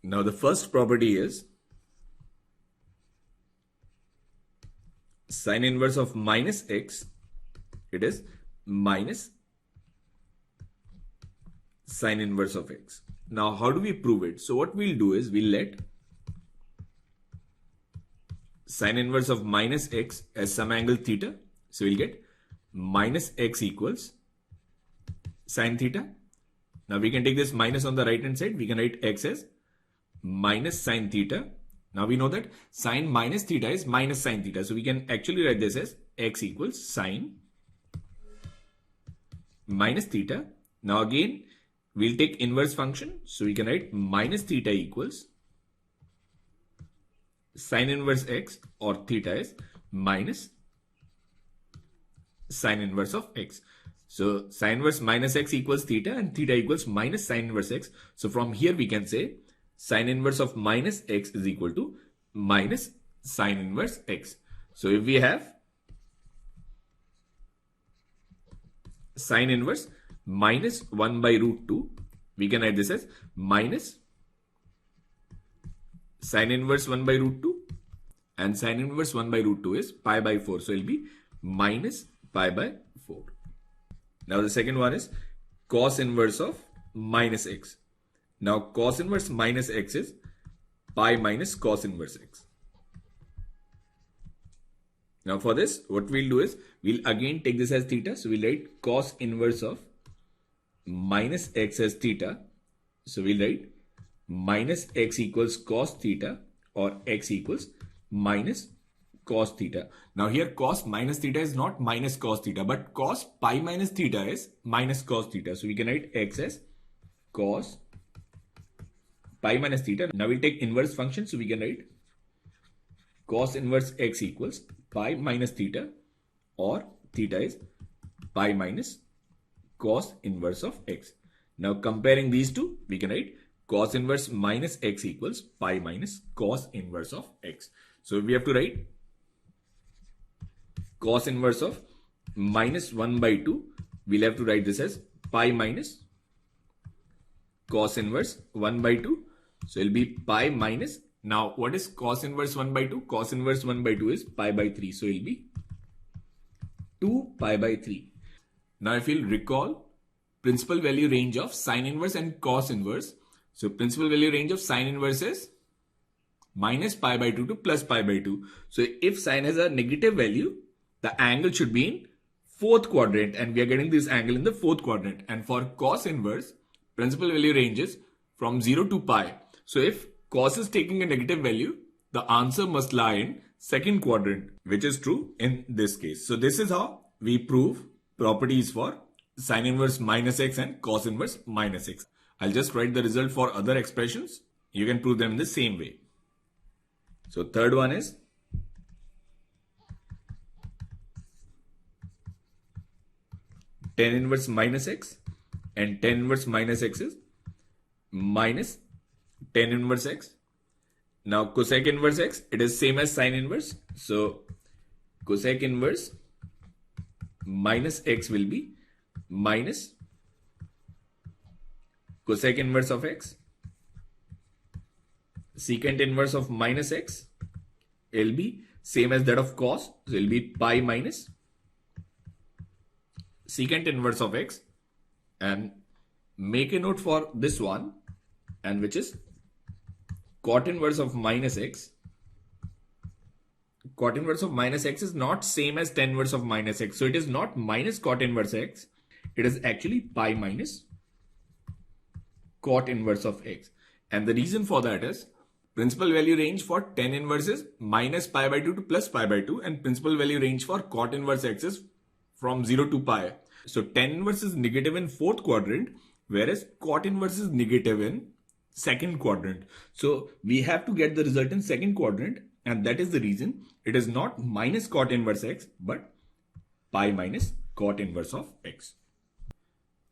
Now the first property is sine inverse of minus x, it is minus sine inverse of x. Now how do we prove it? So what we'll do is we'll let sine inverse of minus x as some angle theta. So we'll get minus x equals sine theta. Now we can take this minus on the right hand side. We can write x as minus sine theta. Now we know that sine minus theta is minus sine theta. So we can actually write this as x equals sine minus theta. Now again, we'll take inverse function. So we can write minus theta equals sine inverse x, or theta is minus sine inverse of x. So sine inverse minus x equals theta, and theta equals minus sine inverse x. So from here we can say sine inverse of minus x is equal to minus sine inverse x. So if we have sine inverse minus 1 by root 2, we can write this as minus sine inverse 1 by root 2, and sine inverse 1 by root 2 is pi by 4. So it will be minus pi by 4. Now the second one is cos inverse of minus x. Now cos inverse minus x is pi minus cos inverse x. Now for this, what we'll do is we'll again take this as theta. So we'll write cos inverse of minus x as theta. So we'll write minus x equals cos theta, or x equals minus cos theta. Now here cos minus theta is not minus cos theta, but cos pi minus theta is minus cos theta. So we can write x as cos pi minus theta. Now we'll take inverse function. So we can write cos inverse x equals pi minus theta, or theta is pi minus cos inverse of x. Now comparing these two, we can write cos inverse minus x equals pi minus cos inverse of x. So we have to write cos inverse of minus 1 by 2. We'll have to write this as pi minus cos inverse 1 by 2. So it'll be pi minus. Now what is cos inverse 1 by 2? Cos inverse 1 by 2 is pi by 3. So it'll be 2 pi by 3. Now if you'll recall, principal value range of sine inverse and cos inverse. So principal value range of sine inverse is minus pi by 2 to plus pi by 2. So if sine has a negative value, the angle should be in fourth quadrant, and we are getting this angle in the fourth quadrant. And for cos inverse, principal value range is from 0 to pi. So if cos is taking a negative value, the answer must lie in second quadrant, which is true in this case. So this is how we prove properties for sine inverse minus x and cos inverse minus x. I'll just write the result for other expressions. You can prove them in the same way. So third one is tan inverse minus x, and tan inverse minus x is minus tan inverse x. Now cosec inverse x, it is same as sine inverse. So cosec inverse minus x will be minus cosec inverse of x. Secant inverse of minus x will be same as that of cos. So it will be pi minus secant inverse of x. And make a note for this one, and which is cot inverse of minus x. Cot inverse of minus x is not same as tan inverse of minus x. So it is not minus cot inverse x. It is actually pi minus cot inverse of x. And the reason for that is principal value range for tan inverse is minus pi by 2 to plus pi by 2, and principal value range for cot inverse x is from 0 to pi. So tan inverse is negative in fourth quadrant, whereas cot inverse is negative in second quadrant. So we have to get the result in second quadrant, and that is the reason it is not minus cot inverse x, but pi minus cot inverse of x.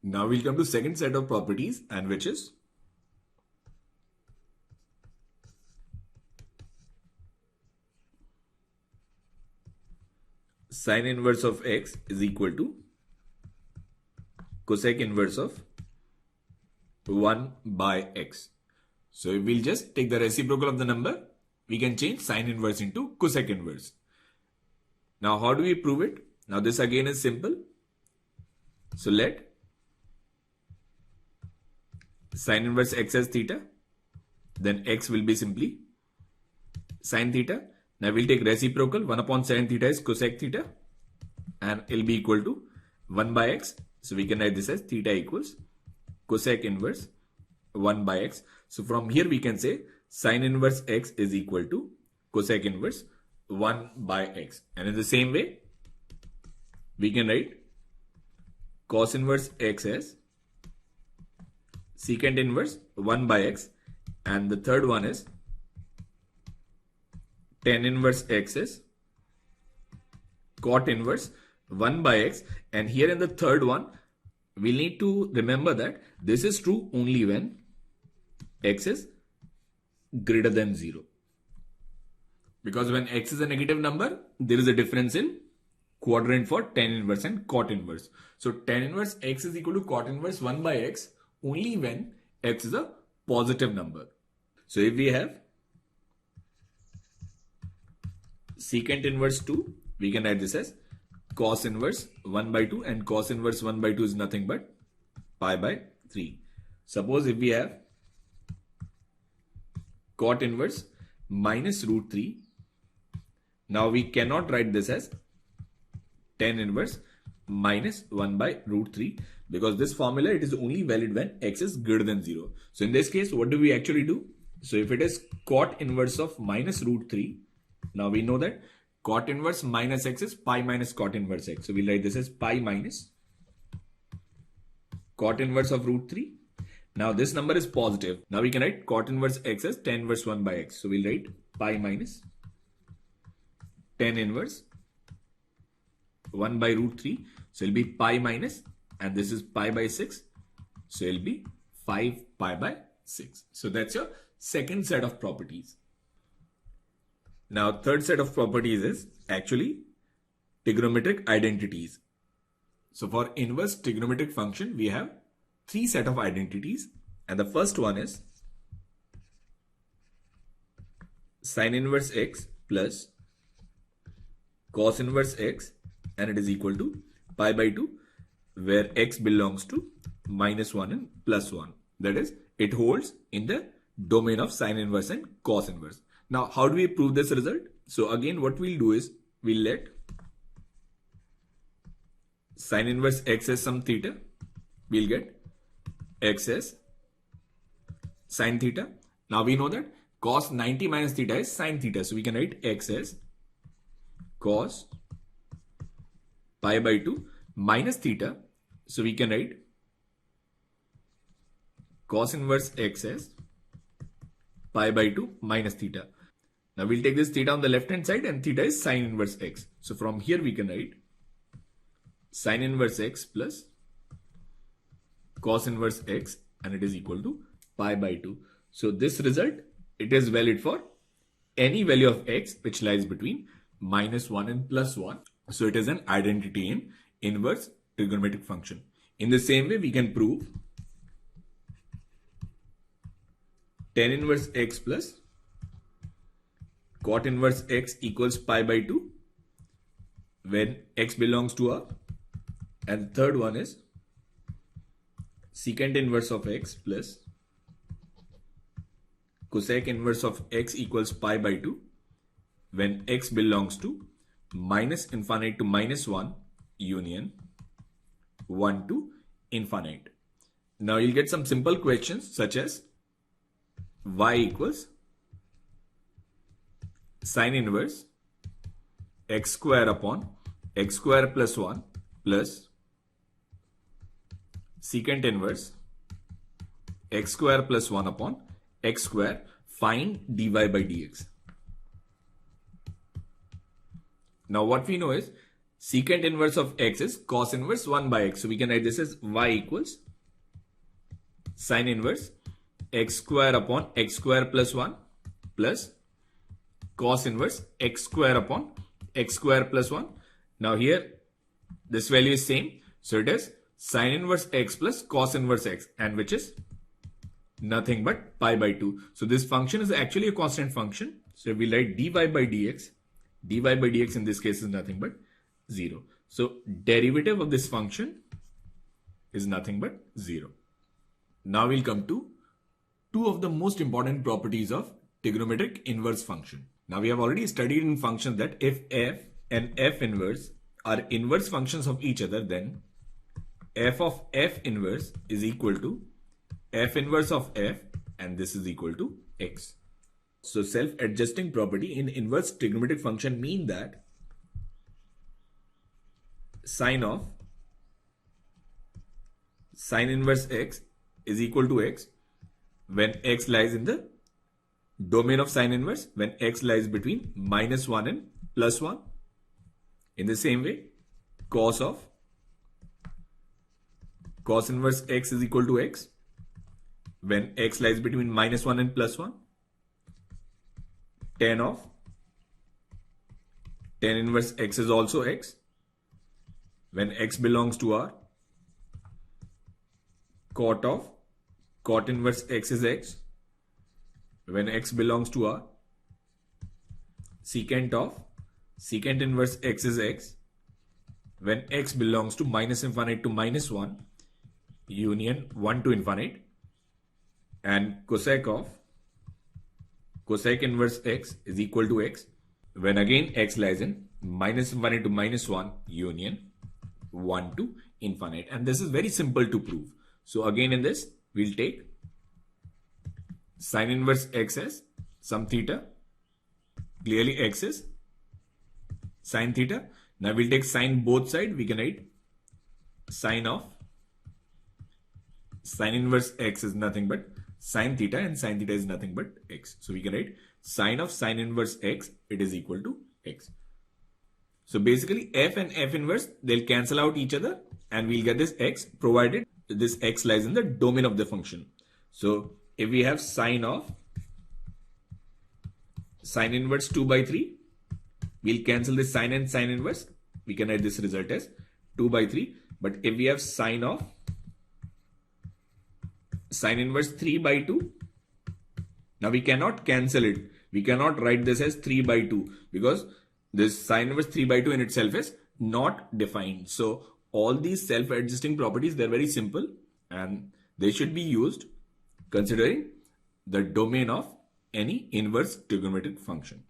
Now we'll come to second set of properties, and which is sine inverse of x is equal to cosec inverse of 1 by x. So if we'll just take the reciprocal of the number, we can change sine inverse into cosec inverse. Now how do we prove it? Now this again is simple. So let sine inverse x as theta, then x will be simply sine theta. Now we'll take reciprocal, 1 upon sine theta is cosec theta, and it'll be equal to 1 by x. So we can write this as theta equals cosec inverse 1 by x. So from here we can say sine inverse x is equal to cosec inverse 1 by x. And in the same way, we can write cos inverse x as secant inverse 1 by x, and the third one is tan inverse x is cot inverse 1 by x. And here in the third one, we need to remember that this is true only when x is greater than 0. Because when x is a negative number, there is a difference in quadrant for tan inverse and cot inverse. So tan inverse x is equal to cot inverse 1 by x only when x is a positive number. So if we have secant inverse 2, we can write this as cos inverse 1 by 2, and cos inverse 1 by 2 is nothing but pi by 3. Suppose if we have cot inverse minus root 3, now we cannot write this as tan inverse minus 1 by root 3, because this formula, it is only valid when x is greater than 0. So in this case, what do we actually do? So if it is cot inverse of minus root 3, now we know that cot inverse minus x is pi minus cot inverse x. So we'll write this as pi minus cot inverse of root 3. Now this number is positive. Now we can write cot inverse x as tan inverse 1 by x. So we'll write pi minus tan inverse 1 by root 3. So it'll be pi minus, and this is pi by 6. So it'll be 5 pi by 6. So that's your second set of properties. Now third set of properties is actually trigonometric identities. So for inverse trigonometric function, we have 3 set of identities, and the first one is sine inverse x plus cos inverse x, and it is equal to pi by 2, where x belongs to minus 1 and plus 1. That is, it holds in the domain of sine inverse and cos inverse. Now, how do we prove this result? So again, what we'll do is we'll let sine inverse x as some theta. We'll get x as sine theta. Now we know that cos 90 minus theta is sine theta. So we can write x as cos pi by 2 minus theta. So we can write cos inverse x as pi by 2 minus theta. Now we'll take this theta on the left hand side, and theta is sine inverse x. So from here we can write sine inverse x plus cos inverse x, and it is equal to pi by 2. So this result, it is valid for any value of x which lies between minus 1 and plus 1. So it is an identity in inverse trigonometric function. In the same way, we can prove tan inverse x plus cot inverse x equals pi by 2 when x belongs to R. And the third one is secant inverse of x plus cosec inverse of x equals pi by 2 when x belongs to minus infinite to minus 1 union 1 to infinite. Now you'll get some simple questions such as y equals sine inverse x square upon x square plus 1 plus secant inverse x square plus 1 upon x square. Find dy by dx. Now what we know is secant inverse of x is cos inverse 1 by x. So we can write this as y equals sine inverse x square upon x square plus 1 plus cos inverse x square upon x square plus 1. Now here this value is same. So it is sine inverse x plus cos inverse x, and which is nothing but pi by 2. So this function is actually a constant function. So we write dy by dx. dy by dx in this case is nothing but 0. So derivative of this function is nothing but 0. Now we'll come to two of the most important properties of trigonometric inverse function. Now we have already studied in functions that if f and f inverse are inverse functions of each other, then f of f inverse is equal to f inverse of f, and this is equal to x. So self-adjusting property in inverse trigonometric function mean that sine inverse x is equal to x when x lies in the domain of sine inverse, when x lies between -1 and +1. In the same way, cos inverse x is equal to x when x lies between -1 and +1. Tan inverse x is also x when x belongs to R. Cot inverse x is x when x belongs to R. Secant inverse x is x when x belongs to -infinite to -1, union 1 to infinite. And cosec inverse x is equal to x when again x lies in -infinite to -1, union 1 to infinite. And this is very simple to prove. So again in this, we'll take sine inverse x as some theta. Clearly x is sine theta. Now we'll take sine both sides. We can write sine inverse x is nothing but sine theta, and sine theta is nothing but x. So we can write sine of sine inverse x, it is equal to x. So basically f and f inverse, they'll cancel out each other and we'll get this x, provided this x lies in the domain of the function. So if we have sine inverse 2 by 3, we'll cancel this sine and sine inverse. We can write this result as 2 by 3. But if we have sine inverse 3 by 2, now we cannot cancel it. We cannot write this as 3 by 2 because this sine inverse 3 by 2 in itself is not defined. So all these self-adjusting properties, they're very simple and they should be used considering the domain of any inverse trigonometric function.